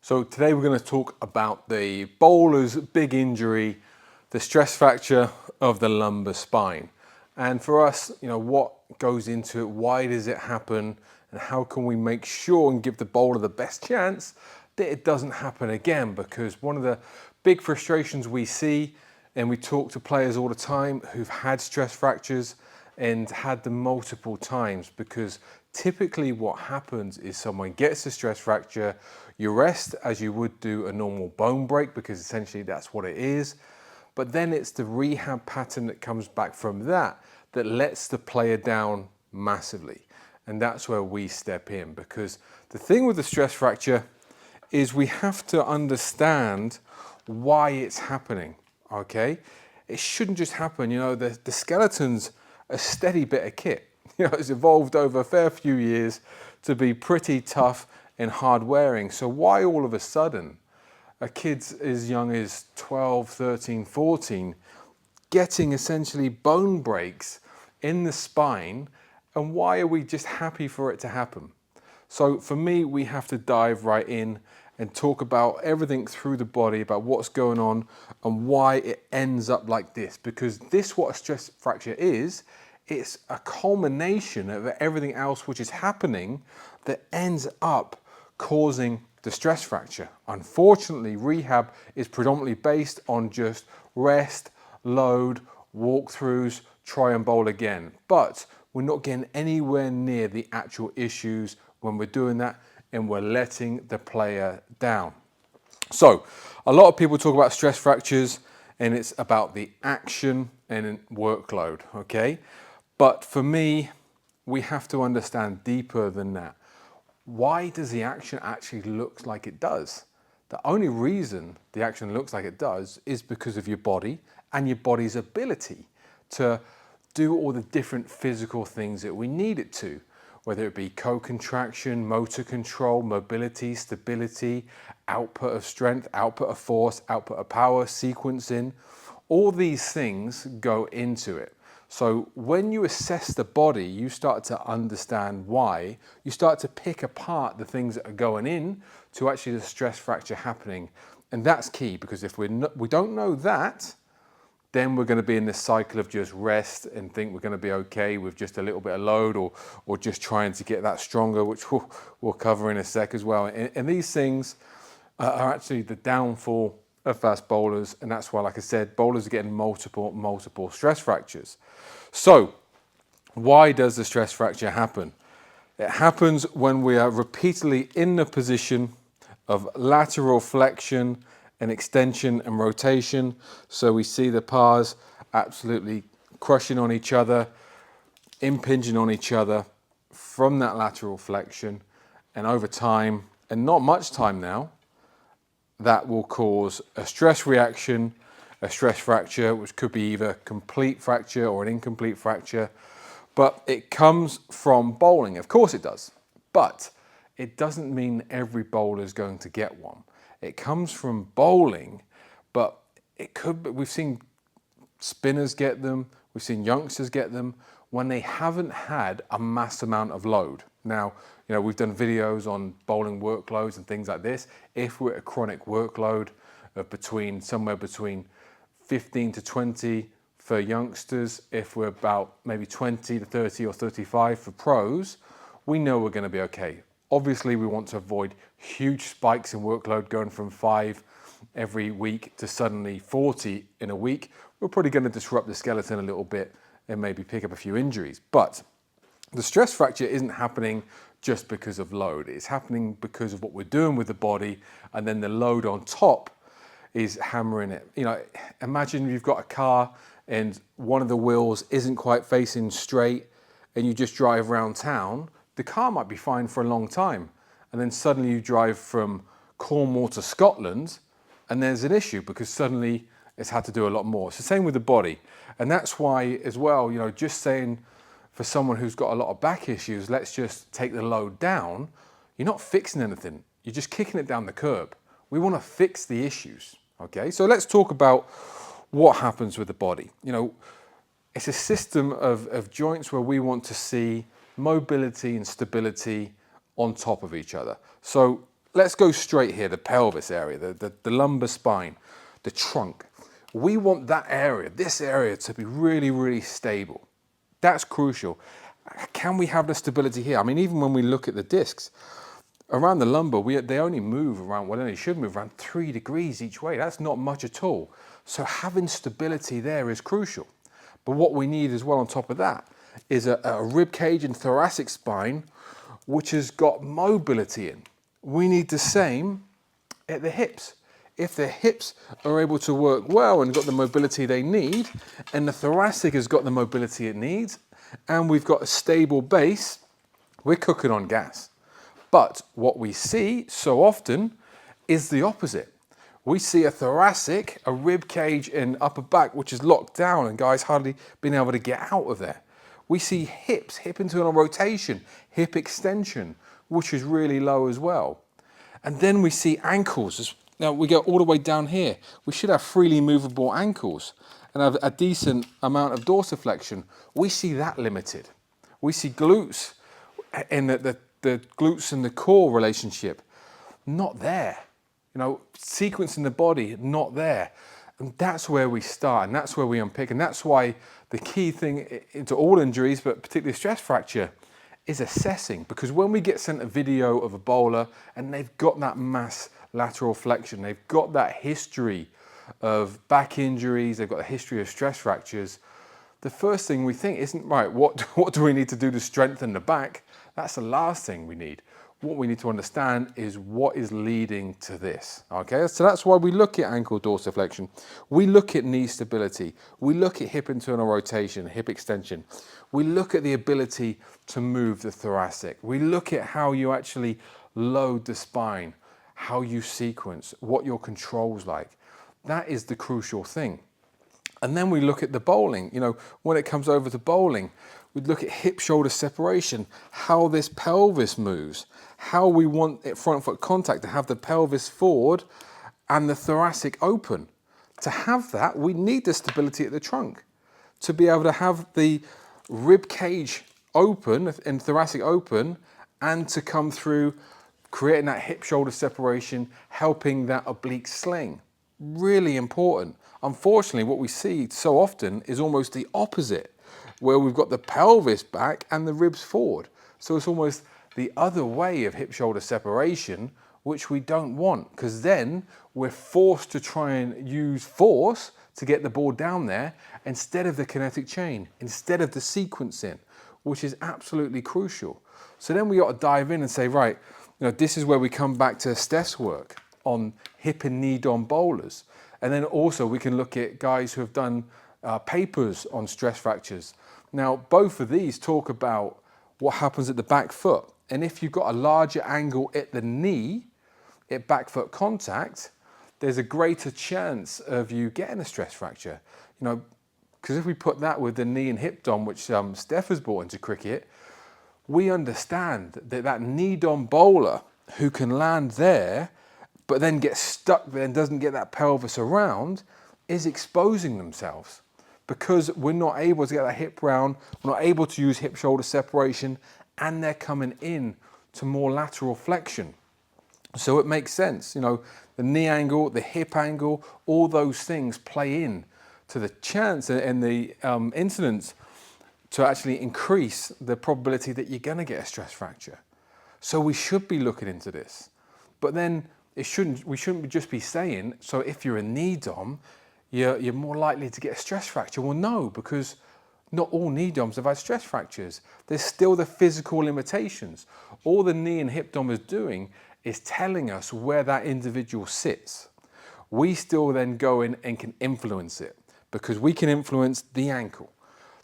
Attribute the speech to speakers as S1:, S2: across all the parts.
S1: So today we're going to talk about the bowler's big injury, the stress fracture of the lumbar spine. And for us, what goes into it, why does it happen, and how can we make sure and give the bowler the best chance that it doesn't happen again? Because one of the big frustrations we see, and we talk to players all the time who've had stress fractures and had them multiple times, because typically what happens is someone gets a stress fracture, you rest as you would do a normal bone break, because essentially that's what it is. But then it's the rehab pattern that comes back from that lets the player down massively. And that's where we step in, because the thing with the stress fracture is we have to understand why it's happening, okay? It shouldn't just happen. The skeleton's a steady bit of kit. It's evolved over a fair few years to be pretty tough and hard wearing. So why all of a sudden a kid as young as 12, 13, 14 getting essentially bone breaks in the spine, and why are we just happy for it to happen? So for me, we have to dive right in and talk about everything through the body, about what's going on and why it ends up like this. Because what a stress fracture is, it's a culmination of everything else which is happening that ends up causing the stress fracture. Unfortunately, rehab is predominantly based on just rest, load, walkthroughs, try and bowl again. But we're not getting anywhere near the actual issues when we're doing that, and we're letting the player down. So a lot of people talk about stress fractures and it's about the action and workload, okay? But for me, we have to understand deeper than that. Why does the action actually look like it does? The only reason the action looks like it does is because of your body and your body's ability to do all the different physical things that we need it to, whether it be co-contraction, motor control, mobility, stability, output of strength, output of force, output of power, sequencing. All these things go into it. So when you assess the body, you start to understand why. You start to pick apart the things that are going in to actually the stress fracture happening. And that's key, because if we don't know that, then we're going to be in this cycle of just rest and think we're going to be okay with just a little bit of load, or just trying to get that stronger, which we'll cover in a sec as well. And these things are actually the downfall of fast bowlers, and that's why, like I said, bowlers are getting multiple stress fractures. So why does the stress fracture happen? It happens when we are repeatedly in the position of lateral flexion and extension and rotation. So we see the pars absolutely crushing on each other, impinging on each other from that lateral flexion, and over time, and not much time now, that will cause a stress reaction, a stress fracture, which could be either complete fracture or an incomplete fracture. But it comes from bowling. Of course it does. But it doesn't mean every bowler is going to get one. It comes from bowling, but it could be, we've seen spinners get them, we've seen youngsters get them when they haven't had a mass amount of load. Now, we've done videos on bowling workloads and things like this. If we're at a chronic workload of somewhere between 15 to 20 for youngsters, if we're about maybe 20 to 30 or 35 for pros, we know we're going to be okay. Obviously, we want to avoid huge spikes in workload going from 5 every week to suddenly 40 in a week. We're probably going to disrupt the skeleton a little bit and maybe pick up a few injuries. But the stress fracture isn't happening just because of load. It's happening because of what we're doing with the body, and then the load on top is hammering it. Imagine you've got a car and one of the wheels isn't quite facing straight, and you just drive around town. The car might be fine for a long time, and then suddenly you drive from Cornwall to Scotland, and there's an issue because suddenly it's had to do a lot more. It's the same with the body. And that's why as well, just saying for someone who's got a lot of back issues, let's just take the load down, you're not fixing anything. You're just kicking it down the curb. We want to fix the issues, okay? So let's talk about what happens with the body. It's a system of joints where we want to see mobility and stability on top of each other. So let's go straight here, the pelvis area, the lumbar spine, the trunk. We want that area, this area, to be really, really stable. That's crucial. Can we have the stability here? I mean, even when we look at the discs, around the lumbar, they only move around, well, they should move around 3 degrees each way. That's not much at all. So having stability there is crucial. But what we need as well on top of that is a rib cage and thoracic spine, which has got mobility in. We need the same at the hips. If the hips are able to work well and got the mobility they need, and the thoracic has got the mobility it needs, and we've got a stable base, we're cooking on gas. But what we see so often is the opposite. We see a thoracic, a rib cage and upper back, which is locked down and guys hardly being able to get out of there. We see hips, hip internal rotation, hip extension, which is really low as well. And then we see ankles. Now we go all the way down here. We should have freely movable ankles and have a decent amount of dorsiflexion. We see that limited. We see glutes and the glutes and the core relationship, not there. You know, sequencing the body, not there. And that's where we start, and that's where we unpick. And that's why the key thing into all injuries, but particularly stress fracture, is assessing. Because when we get sent a video of a bowler and they've got that mass lateral flexion, they've got that history of back injuries, they've got a history of stress fractures, the first thing we think isn't, right, what do we need to do to strengthen the back? That's the last thing we need. What we need to understand is what is leading to this, okay? So that's why we look at ankle dorsiflexion. We look at knee stability. We look at hip internal rotation, hip extension. We look at the ability to move the thoracic. We look at how you actually load the spine, how you sequence, what your control's like. That is the crucial thing. And then we look at the bowling. You know, when it comes over to bowling, we look at hip-shoulder separation, how this pelvis moves, how we want it front foot contact to have the pelvis forward and the thoracic open. To have that, we need the stability at the trunk. To be able to have the rib cage open and thoracic open, and to come through creating that hip-shoulder separation, helping that oblique sling. Really important. Unfortunately, what we see so often is almost the opposite, where we've got the pelvis back and the ribs forward. So it's almost the other way of hip-shoulder separation, which we don't want, because then we're forced to try and use force to get the ball down there instead of the kinetic chain, instead of the sequencing, which is absolutely crucial. So then we got to dive in and say, right, you know, this is where we come back to Steph's work on hip and knee DOM bowlers. And then also we can look at guys who have done papers on stress fractures. Now, both of these talk about what happens at the back foot. And if you've got a larger angle at the knee, at back foot contact, there's a greater chance of you getting a stress fracture. You know, because if we put that with the knee and hip DOM, which Steph has brought into cricket, we understand that that knee DOM bowler who can land there, but then gets stuck there and doesn't get that pelvis around, is exposing themselves because we're not able to get that hip round, we're not able to use hip-shoulder separation, and they're coming in to more lateral flexion. So it makes sense, you know, the knee angle, the hip angle, all those things play in to the chance and the incidence to actually increase the probability that you're going to get a stress fracture. So we should be looking into this. But then we shouldn't just be saying, so if you're a knee DOM, you're more likely to get a stress fracture. Well, no, because not all knee DOMs have had stress fractures. There's still the physical limitations. All the knee and hip DOM is doing is telling us where that individual sits. We still then go in and can influence it, because we can influence the ankle,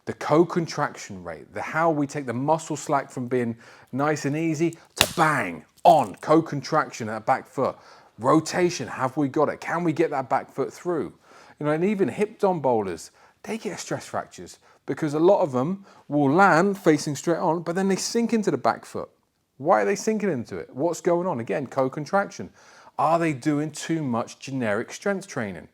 S1: the co-contraction rate, how we take the muscle slack from being nice and easy to bang on, co-contraction at the back foot, rotation, have we got it? Can we get that back foot through? You know, and even hip DOM bowlers, they get stress fractures because a lot of them will land facing straight on, but then they sink into the back foot. Why are they sinking into it? What's going on? Again, co-contraction. Are they doing too much generic strength training?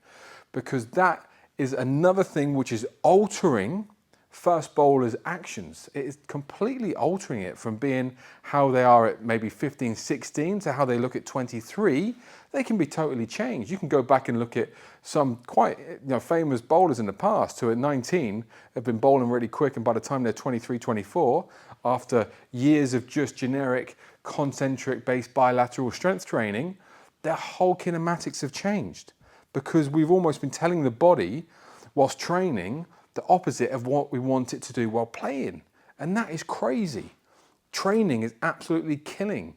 S1: Because that is another thing which is altering first bowlers' actions. It is completely altering it from being how they are at maybe 15, 16 to how they look at 23. They can be totally changed. You can go back and look at some quite famous bowlers in the past who at 19 have been bowling really quick, and by the time they're 23, 24, after years of just generic concentric based bilateral strength training, their whole kinematics have changed because we've almost been telling the body whilst training the opposite of what we want it to do while playing. And that is crazy. Training is absolutely killing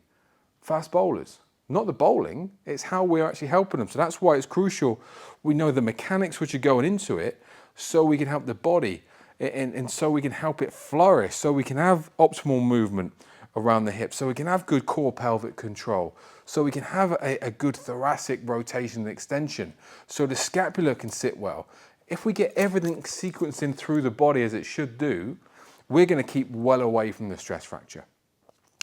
S1: fast bowlers. Not the bowling, it's how we're actually helping them. So that's why it's crucial we know the mechanics which are going into it so we can help the body and so we can help it flourish, so we can have optimal movement around the hips, so we can have good core pelvic control, so we can have a good thoracic rotation and extension, so the scapula can sit well. If we get everything sequencing through the body as it should do, we're going to keep well away from the stress fracture.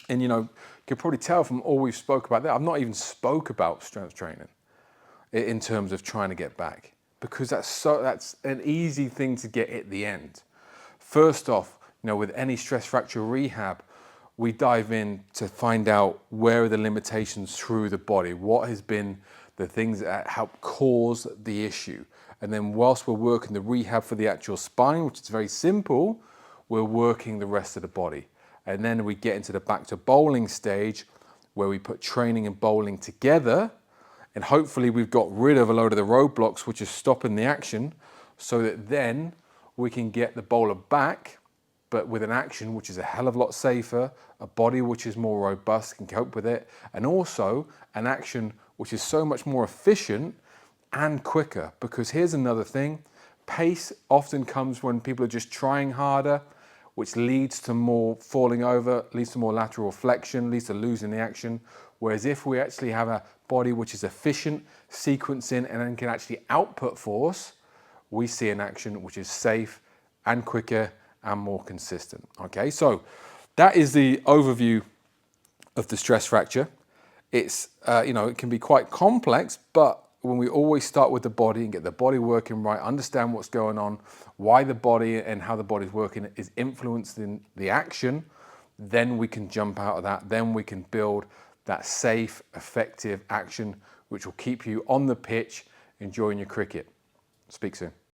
S1: And you can probably tell from all we've spoke about that, I've not even spoke about strength training in terms of trying to get back, because that's an easy thing to get at the end. First off, with any stress fracture rehab, we dive in to find out where are the limitations through the body, what has been the things that help cause the issue. And then whilst we're working the rehab for the actual spine, which is very simple, we're working the rest of the body. And then we get into the back to bowling stage where we put training and bowling together. And hopefully we've got rid of a load of the roadblocks, which is stopping the action, so that then we can get the bowler back, but with an action which is a hell of a lot safer, a body which is more robust, can cope with it, and also an action which is so much more efficient and quicker. Because here's another thing, pace often comes when people are just trying harder, which leads to more falling over, leads to more lateral flexion, leads to losing the action. Whereas if we actually have a body which is efficient, sequencing, and then can actually output force, we see an action which is safe and quicker and more consistent. Okay, so that is the overview of the stress fracture. It's, it can be quite complex, but when we always start with the body and get the body working right, understand what's going on, why the body and how the body's working is influencing the action, then we can jump out of that. Then we can build that safe, effective action, which will keep you on the pitch enjoying your cricket. Speak soon.